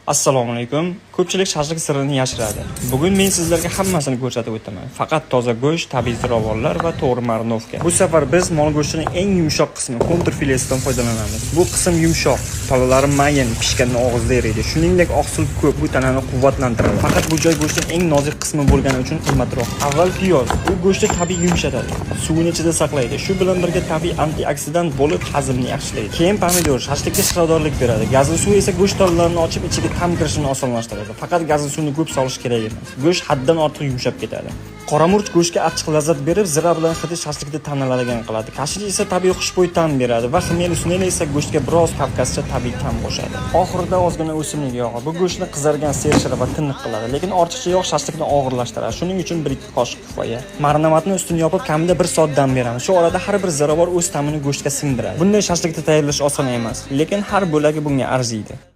Assalomu alaykum. Ko'pchilik shashlik sirrini yashiradi. Bugun men sizlarga hammasini ko'rsatib o'taman. Faqat toza go'sht, tabiiy ziravorlar va to'g'ri marinovka. Bu safar biz mol go'shtining eng yumshoq qismi kontrfilesidan foydalanamiz. Bu qism yumshoq, tolalari mayin, pishganda og'izda eriydi. Shuningdek, oqsil ko'p, bu tanani quvvatlantiradi. Faqat bu joy go'shtning eng nozik qismi bo'lgani uchun qimmatroq. Avval piyoz. Bu go'shtni tabiiy yumshatadi. Suvini ichida saqlaydi. Shu bilan birga tabiiy antioksidant bo'lib, hazmni yaxshilaydi. Keyin pomidor shashlikka shirodorlik beradi. Gazli suv esa go'sht tolalarini ochib ichiga tam kirishini osonlashtiradi. Faqat gazli suvni ko'p solish kerak emas. Go'sht haddan ortiq yumshab ketadi. Qora murch go'shtga achchiq lazzat berib, zira bilan hidi shashlikda tanlanadigan qiladi. Kashri esa tabiiy xushbo'y ta'm beradi va xmel usneli esa go'shtga biroz kavkazcha tabiiy ta'm qo'shadi. Oxirida ozgina o'simlik yog'i. Bu go'shtni qizargan sershira va tiniq qiladi, lekin ortiqcha yog' shashlikni og'irlashtiradi. Shuning uchun 1-2 qoshiq kifoya. Marinamatni ustini yopib, kamida 1 soat dam beramiz. Shu orada har bir ziravor o'z ta'mini go'shtga singdiradi. Bunday shashlikni tayyorlash oson emas, lekin har bo'lagi bunga arziydi.